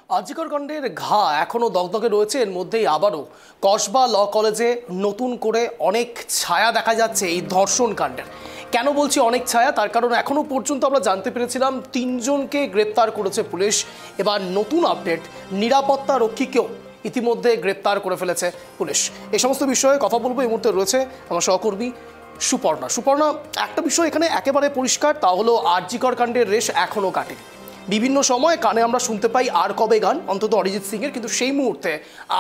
আজিকর কাণ্ডের ঘা এখনো দগদগে রয়েছে। এর মধ্যেই আবারও কসবা ল কলেজে নতুন করে অনেক ছায়া দেখা যাচ্ছে এই ধর্ষণ কাণ্ডের। কেন বলছি অনেক ছায়া, তার কারণ এখনো পর্যন্ত আমরা জানতে পেরেছিলাম ৩ জনকে গ্রেপ্তার করেছে পুলিশ। এবার নতুন আপডেট, নিরাপত্তা রক্ষীকেও ইতিমধ্যে গ্রেপ্তার করে ফেলেছে পুলিশ। এই সমস্ত বিষয়ে কথা বলবো। এই মুহূর্তে রয়েছে আমার সহকর্মী সুপর্ণা। একটা বিষয় এখানে একেবারে পরিষ্কার, তা হলো আজিকর কাণ্ডের রেশ এখনো কাটেনি। বিভিন্ন সময় কানে আমরা শুনতে পাই আর কবে গান, অন্তত অরিজিৎ সিংয়ের, কিন্তু সেই মুহূর্তে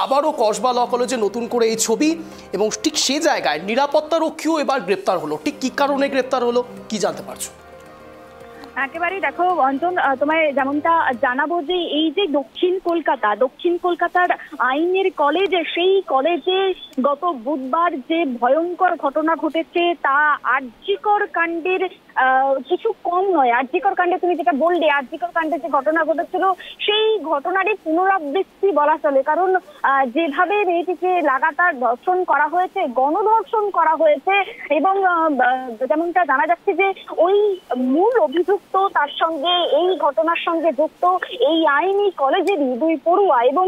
আবারও কসবা ল কলেজে নতুন করে এই ছবি, এবং ঠিক সে জায়গায় নিরাপত্তা রক্ষীও এবার গ্রেপ্তার হলো। ঠিক কী কারণে গ্রেপ্তার হলো, কি জানতে পারছো? একেবারেই দেখো অঞ্জন, তোমায় যেমনটা জানাবো যে এই যে দক্ষিণ কলকাতার আইনের কলেজে, সেই কলেজে গত বুধবার যে ভয়ঙ্কর ঘটনা ঘটেছে তা আরজিকর কাণ্ডের কিছু কম নয়। আরজিকর কাণ্ডে তুমি যেটা বললে, আরজিকর কাণ্ডে যে ঘটনা ঘটেছিল সেই ঘটনারই পুনরাবৃত্তি বলা চলে। কারণ যেভাবে মেয়েটিকে লাগাতার ধর্ষণ করা হয়েছে, গণধর্ষণ করা হয়েছে, এবং যেমনটা জানা যাচ্ছে যে ওই মূল অভিযুক্ত, তার সঙ্গে এই ঘটনার সঙ্গে যুক্ত এই আইনি কলেজেরই 2 পড়ুয়া। এবং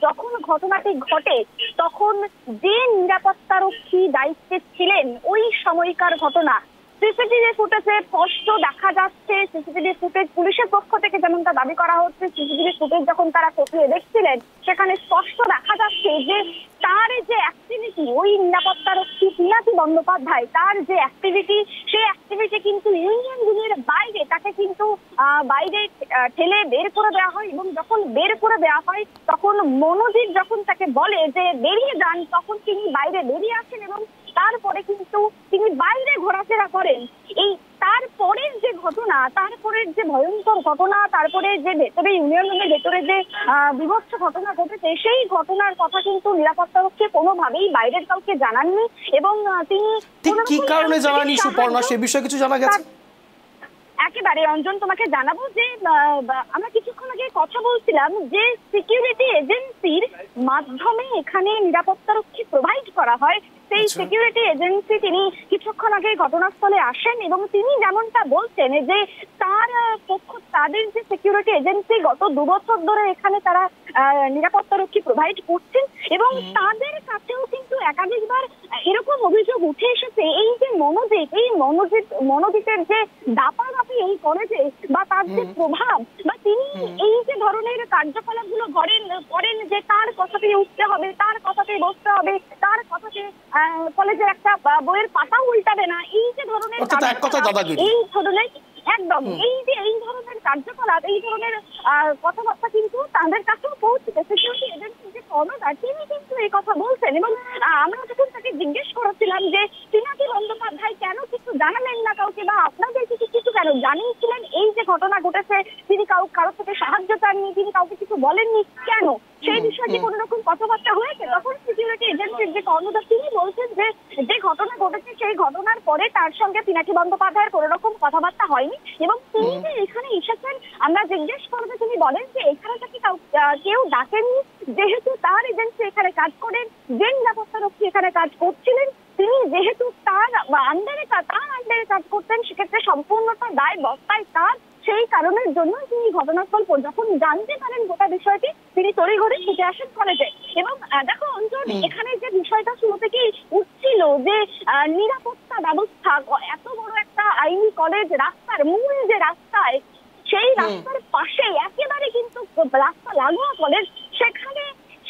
যখন ঘটনাটি ঘটে তখন যে নিরাপত্তারক্ষী দায়িত্বে ছিলেন ওই সময়কার ঘটনা সিসিটিভি ফুটেজে স্পষ্ট দেখা যাচ্ছে। সিসিটিভি ফুটেজ পুলিশের পক্ষ থেকে যেমনটা দাবি করা হচ্ছে, সিসিটিভি ফুটেজ যখন তারা খতিয়ে দেখছিলেন সেখানে স্পষ্ট দেখা যাচ্ছে যে তার যে অ্যাক্টিভিটি, ওই নিরাপত্তারক্ষী পিনাকি বন্দ্যোপাধ্যায়, তার যে অ্যাক্টিভিটি, সেই অ্যাক্টিভিটি কিন্তু ইউনিয়ন রুমের বাইরে, তাকে কিন্তু বাইরে ঠেলে বের করে দেওয়া হয়। এবং যখন বের করে দেওয়া হয় তখন মনোজিৎ যখন তাকে বলে যে বেরিয়ে যান, তখন তিনি বাইরে বেরিয়ে আসেন এবং তারপরে কিন্তু তিনি বাইরে ঘোরাফেরা করেন। এই তারপরের যে ঘটনা, তারপরের যে ভয়ঙ্কর ঘটনা, তারপরে যে ভেতরে ইউনিয়ন রুমের ভেতরে যে বিভৎস ঘটনা ঘটেছে, সেই ঘটনার কথা কিন্তু নিরাপত্তারক্ষী কোনোভাবেই বাইরের কাউকে জানাননি। এবং তিনি ঠিক কি কারণে জানাননি সুপর্ণা, সে বিষয়ে কিছু জানা গেছে? একেবারে অঞ্জন, তোমাকে জানাবো যে আমরা কিছুক্ষণ আগে কথা বলছিলাম যে সিকিউরিটি এজেন্সির মাধ্যমে এখানে নিরাপত্তারক্ষী প্রোভাইড করা হয়। সেই সিকিউরিটি এজেন্সি তিনি কিছুক্ষণ আগে ঘটনাস্থলে আসেন এবং তিনি যেমনটা বলছেন যে তাদের যে সিকিউরিটি এজেন্সি গত 2 বছর ধরে এখানে তারা নিরাপত্তারক্ষী প্রোভাইড করছেন, এবং তাদের কাছেও কিন্তু একাধিকবার এরকম অভিযোগ উঠে এসেছে এই যে মনোজিতের যে দাপাদাপি এই কলেজে, বা তার যে প্রভাব, বা তিনি এই যে ধরনের কার্যকলাপ গুলো করেন যে তার কথাতেই উঠতে হবে, তার কথাতেই বসতে হবে, তার কথাতে কলেজের একটা বইয়ের পাতা উল্টাবে না, এই যে ধরনের এই ধরনের কার্যকলাপ, এই ধরনের কথাবার্তা কিন্তু তাদের কাছেও পৌঁছেছে। সিকিউরিটি এজেন্সির যে কর্ণধার তিনি কিন্তু এই কথা বলছেন। এবং আমরা যখন তাকে জিজ্ঞেস করেছিলাম যে পিনাকি বন্দ্যোপাধ্যায় কেন কিছু জানালেন না কাউকে, বা আপনাদের কিছু কেন জানিয়েছিলেন, এই যে ঘটনা ঘটেছে তিনি কারো থেকে সাহায্য চাননি, তিনি কাউকে কিছু বলেননি কেন, সেই বিষয়টি কোন রকম কথাবার্তা হয়েছে, তখন সিকিউরিটি এজেন্সির যে কর্ণধার তিনি বলছেন যে যে ঘটনা ঘটেছে সেই ঘটনার পরে তার সঙ্গে পিনাকি বন্দ্যোপাধ্যায়ের কোন রকম কথাবার্তা হয়নি। এবং তিনি যে এখানে এসেছেন আমরা জিজ্ঞেস করলে তিনি বলেন যে এখানে তাকে কেউ ডাকেননি, যেহেতু তার এজেন্সি এখানে কাজ করেন, যে নিরাপত্তারক্ষী এখানে কাজ করছিলেন তিনি যেহেতু তার আন্ডারে কাজ করতেন, সেক্ষেত্রে সম্পূর্ণটা দায় বস্তায় তার। সেই কারণের জন্য তিনি ঘটনাস্থল যখন জানতে পারেন গোটা বিষয়টি, তিনি তড়িঘড়ি ছুটে আসেন কলেজে। এবং দেখো অঞ্জন, এখানে যে বিষয়টা শুরু থেকেই উঠছিল যে নিরাপত্তা ব্যবস্থা, এত বড় একটা আইনি কলেজ, রাস্তার মূল যে রাস্তায়, সেই রাস্তার পাশে একেবারে কিন্তু রাস্তা লাগোয়া কলেজ,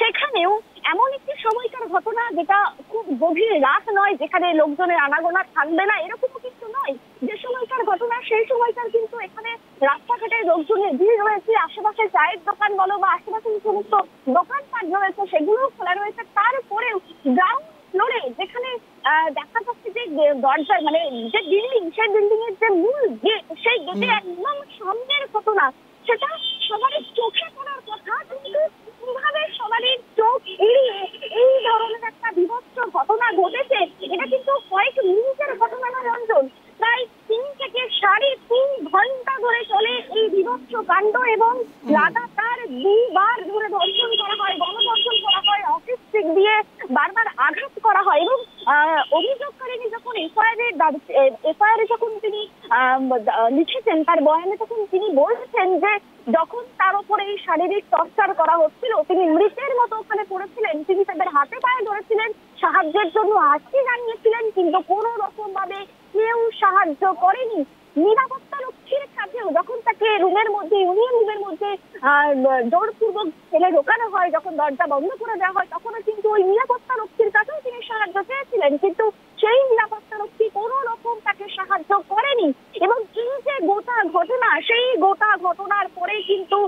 সেখানেও এমন একটি সময়কার ঘটনা যেটা খুব গভীর রাত নয়, যেখানে লোকজনের আনাগোনা থাকবে না, এরকমও কিন্তু নয়। যে সময়কার ঘটনা সেই সময়কার কিন্তু এখানে রাস্তাঘাটে লোকজনের ভিড় রয়েছে, আশেপাশে চায়ের দোকান বলো বা আশেপাশে যে সমস্ত দোকানপাট রয়েছে সেগুলোও খোলা রয়েছে। তারপরেও গ্রাউন্ড ফ্লোরে যেখানে দেখা যাচ্ছে যে দরজা, মানে যে বিল্ডিং, সেই বিল্ডিং এর যে মূল গেট, সেই গেটে একদম সামনের ঘটনা, সেটা সবারই চোখে পড়ার কথা, কিন্তু কিভাবে সবারই চোখ এড়িয়ে এই ধরনের একটা বিভৎস ঘটনা ঘটেছে, এটা কিন্তু কয়েক মিনিটের ঘটনা নয় অঞ্চল, প্রায় 3 থেকে 3.5 ঘন্টা ধরে চলে এই বিভৎস কাণ্ড। এবং লাগাতার 2 বার ধরে ধর্ষণ করা হয়, গণধর্ষণ করা হয়, অফিস স্টিক দিয়ে বারবার আঘাত করা হয়। এবং অভিযোগকারিনী যখন এফআইআর যখন তিনি লিখেছেন তার বয়ানে, তখন তিনি বলছেন যে যখন তার উপরে এই শারীরিক টর্চার করা হচ্ছিল, তিনি মৃতের মতো ওখানে পড়েছিলেন। তিনি তাদের হাতে পায়ে ধরেছিলেন, সাহায্যের জন্য আর্জি জানিয়েছিলেন, কিন্তু কোনো রকম ভাবে কেউ সাহায্য করেনি। নিরাপত্তা রক্ষীর কাছেও যখন তাকে রুমের মধ্যে, ইউনিয়ন রুমের মধ্যে জোরপূর্বক ফেলে ঢোকানো হয়, যখন দরজা বন্ধ করে দেওয়া হয়, তখনও কিন্তু ওই নিরাপত্তা রক্ষীর কাছেও তিনি সাহায্য চেয়েছিলেন, কিন্তু সেই নিরাপত্তা রক্ষী কোনো রকম তাকে সাহায্য করেনি। এবং এই যে গোটা ঘটনা, সেই গোটা ঘটনার পরেই কিন্তু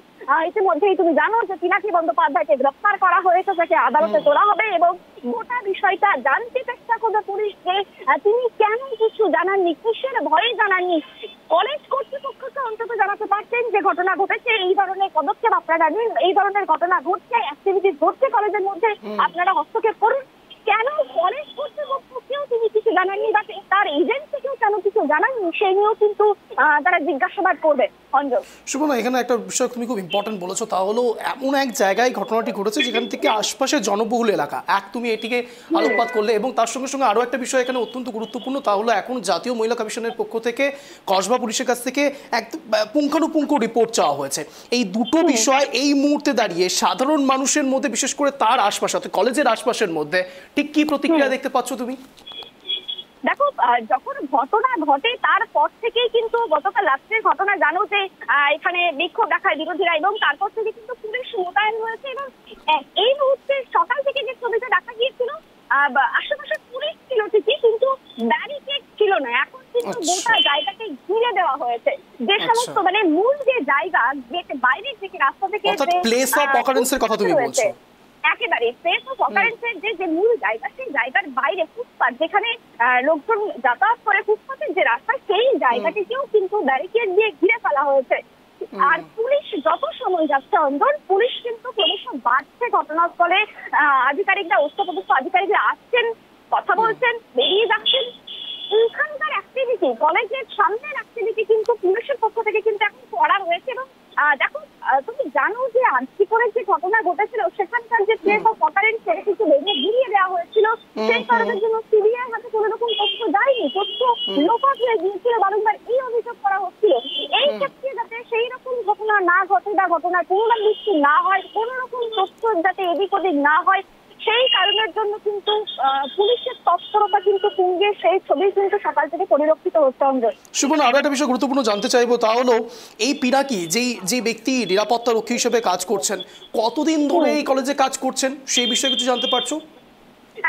ইতিমধ্যেই তুমি জানো যে পিনাকি বন্দ্যোপাধ্যায়কে গ্রেফতার করা হয়েছে, তাকে আদালতে তোলা হবে এবং গোটা বিষয়টা জানতে চেষ্টা করবে পুলিশ যে তিনি কেন কিছু জানাননি, কিসের ভয়ে জানাননি। কলেজ কর্তৃপক্ষকে অন্তত জানাতে পারতেন যে ঘটনা ঘটেছে, এই ধরনের পদক্ষেপ আপনারা নিন, এই ধরনের ঘটনা ঘটছে, অ্যাক্টিভিটিস ঘটছে কলেজের মধ্যে, আপনারা হস্তক্ষেপ করুন। কেন কলেজ কর্তৃপক্ষকেও তিনি কিছু জানাননি বা তার এজেন্সিকেও কেন কিছু জানাননি, সেই নিয়েও কিন্তু তারা জিজ্ঞাসাবাদ করবে। অঞ্জন, সুবর্ণা, এখানে একটা বিষয় তুমি খুব ইম্পর্টেন্ট বলেছো, তা হলো এমন এক জায়গায় ঘটনাটি ঘটেছে যেখান থেকে আশপাশে জনবহুল এলাকা, তুমি এটিকে আলোকপাত করলে, এবং তার সঙ্গে সঙ্গে আরও একটা বিষয় এখানে অত্যন্ত গুরুত্বপূর্ণ, তা হলো এখন জাতীয় মহিলা কমিশনের পক্ষ থেকে কসবা পুলিশের কাছ থেকে এক পুঙ্খানুপুঙ্খ রিপোর্ট চাওয়া হয়েছে। এই দুটো বিষয় এই মুহূর্তে দাঁড়িয়ে সাধারণ মানুষের মধ্যে, বিশেষ করে তার আশপাশ অর্থাৎ কলেজের আশপাশের মধ্যে ঠিক কি প্রতিক্রিয়া দেখতে পাচ্ছ তুমি? দেখো, যখন ঘটনা ঘটে তারপর থেকেই কিন্তু গতকাল রাত্রের ঘটনা জানো যে এখানে বিক্ষোভ দেখায় বিরোধীরা, এবং তারপর থেকে কিন্তু পুলিশ মোতায়েন হয়েছে। এবং এই মুহূর্তে সকাল থেকে যে ছবিটা দেখা গিয়েছিল, আশেপাশে পুলিশ ছিল ঠিকই, কিন্তু ব্যারিকেড ছিল না। এখন কিন্তু গোটা জায়গাকে ঘিরে দেওয়া হয়েছে। যে সমস্ত মানে মূল যে জায়গা, বাইরের দিকে রাস্তা থেকে প্লেস অফ অকারেন্সের কথা তুমি বলছো, একেবারে প্লেস অফ অকারেন্সের যে মূল জায়গা, সেই জায়গার বাইরে ফুটপাত, যেখানে লোকজন যাতায়াত করে, ফুটপাতের যে রাস্তা, সেই জায়গাটিকেও কিন্তু ব্যারিকেড দিয়ে ঘিরে ফেলা হয়েছে। আর পুলিশ যত সময় যাচ্ছে অন্দর, পুলিশ কিন্তু ক্রমশ বাড়ছে ঘটনাস্থলে। আধিকারিকরা, উচ্চপদস্থ আধিকারিকরা আসছেন, কথা বলছেন, বেরিয়ে যাচ্ছেন। এখানকার অ্যাক্টিভিটি, কলেজের সামনের অ্যাক্টিভিটি কিন্তু পুলিশের পক্ষ থেকে কিন্তু এখন করা হয়েছে। এবং দেখো, তুমি জানো যে আজকে করে যে ঘটনা ঘটেছিল, সেখানকার যে প্লেস অফ অকারেন্স সেটা কিন্তু ঘিরিয়ে দেওয়া হয়েছিল। সেই কারণের জন্য সিবিআই হাতে কোনো রকম তথ্য যায়নি, তথ্য লোপাট হয়ে গিয়েছিল, বারংবার এই অভিযোগ করা হচ্ছিল। এই ক্ষেত্রে যাতে সেই রকম ঘটনা না ঘটে বা ঘটনার পুনরাবৃত্তি না হয়, কোন রকম তথ্য যাতে এদিক ওদিক না হয়, সেই কারণের জন্য কিন্তু পুলিশের তৎপরতা কিন্তু তুঙ্গে, সেই ছবি কিন্তু সকাল থেকে পরিলক্ষিত হচ্ছে। সুবর্ণা, আরো একটা বিষয় গুরুত্বপূর্ণ জানতে চাইবো, তা হলো এই পিনাকি যে ব্যক্তি নিরাপত্তা রক্ষী হিসেবে কাজ করছেন, কতদিন ধরে এই কলেজে কাজ করছেন সেই বিষয়ে কিছু জানতে পারছো?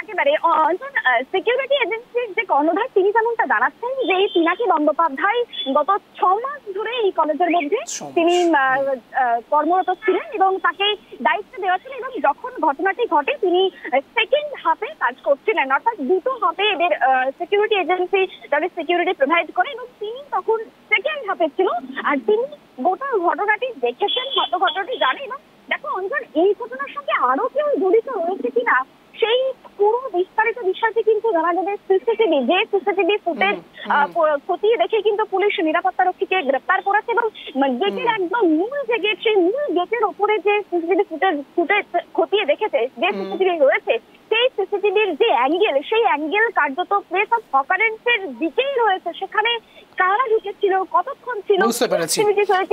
একেবারে সিকিউরিটি এজেন্সির যে কর্ণধার, তিনি যেমনটা জানাচ্ছেন যে এই পিনাকি বন্দ্যোপাধ্যায় গত 6 মাস ধরে এই কলেজের মধ্যে তিনি কর্মরত ছিলেন এবং তাকে দায়িত্ব দেওয়া ছিল। এবং যখন ঘটনাটি ঘটে, তিনি সেকেন্ড হাফে কাজ করছিলেন, অর্থাৎ দুটো হাফে এদের সিকিউরিটি এজেন্সি তাদের সিকিউরিটি প্রোভাইড করে, এবং তিনি তখন সেকেন্ড হাফে ছিল। আর তিনি গোটা ঘটনাটি দেখেছেন, ঘটনাটি জানেন। এবং দেখো অঞ্জন, এই ঘটনার সঙ্গে আরো কেউ জড়িত রয়েছে কিনা, সেই পুরো বিস্তারিত বিষয়টি কিন্তু জানা যাবে সিসিটিভি ফুটেজ খতিয়ে দেখে কিন্তু পুলিশ নিরাপত্তা রক্ষীকে গ্রেপ্তার করেছে। এবং গেটের একদম মূল যে গেট, সেই মূল গেটের ওপরে যে সিসিটিভি ফুটেজ খতিয়ে দেখেছে, যে সিসিটিভি রয়েছে, সেই সিসিটিভির যে অ্যাঙ্গেল, সেই অ্যাঙ্গেল কার্যত প্লেস অফ অকারেন্সের দিকেই রয়েছে। সেখানে কারা ঢুকেছিল, কতক্ষণ ছিল, বুঝতে পেরেছি।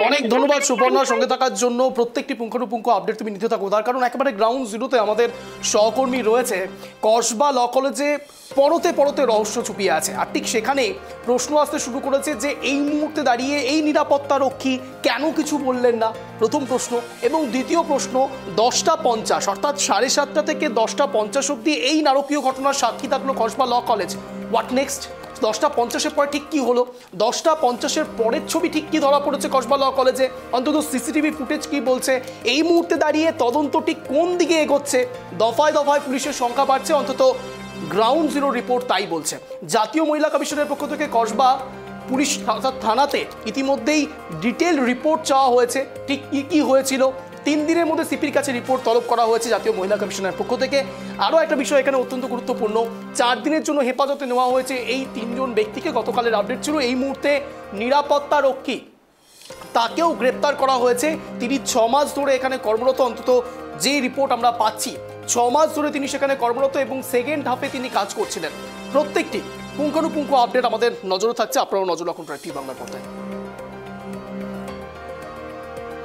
অনেক ধন্যবাদ সুবর্ণার সঙ্গে থাকার জন্য। প্রত্যেকটি পুঙ্খানুপুঙ্খ আপডেট তুমি নিতে থাকো, তার কারণ একেবারে গ্রাউন্ড জিরোতে আমাদের সহকর্মী রয়েছে। কসবা ল কলেজে পরতে পরতে রহস্য চুপিয়ে আছে, আর ঠিক সেখানে প্রশ্ন আসতে শুরু করেছে যে এই মুহূর্তে দাঁড়িয়ে এই নিরাপত্তা রক্ষী কেন কিছু বললেন না, প্রথম প্রশ্ন। এবং দ্বিতীয় প্রশ্ন, 10:50 অর্থাৎ 7:30 থেকে 10:50 অব্দি এই নারকীয় ঘটনার সাক্ষী থাকলো Kasba law college. What next? 10:50 পরে ঠিক কি হলো? 10:50 পরের ছবি ঠিক কি ধরা পড়েছে কসবা ল কলেজে? অন্তত সিসিটিভি ফুটেজ কি বলছে? এই মুহূর্তে দাঁড়িয়ে তদন্ত ঠিক কোন দিকে এগোচ্ছে? দফায় দফায় পুলিশের সংখ্যা বাড়ছে, অন্তত গ্রাউন্ড জিরো রিপোর্ট তাই বলছে। জাতীয় মহিলা কমিশনের পক্ষ থেকে কসবা পুলিশ থানাতে ইতিমধ্যেই ডিটেল রিপোর্ট চাওয়া হয়েছে, ঠিক কি কি হয়েছিল। 3 দিনের মধ্যে সিপির কাছে রিপোর্ট তলব করা হয়েছে জাতীয় মহিলা কমিশনের পক্ষ থেকে। আরও একটা বিষয় এখানে অত্যন্ত গুরুত্বপূর্ণ, 4 দিনের জন্য হেফাজতে নেওয়া হয়েছে এই 3 জন ব্যক্তিকে। গতকালের আপডেট ছিল এই মুহূর্তে নিরাপত্তা রক্ষী তাকেও গ্রেপ্তার করা হয়েছে। তিনি 6 মাস ধরে এখানে কর্মরত, অন্তত যে রিপোর্ট আমরা পাচ্ছি 6 মাস ধরে তিনি সেখানে কর্মরত এবং সেকেন্ড হাফে তিনি কাজ করছিলেন। প্রত্যেকটি পুঙ্খানুপুঙ্খ আপডেট আমাদের নজরে থাকছে, আপনারাও নজর রাখুন প্রায় বাংলার পর্দায়।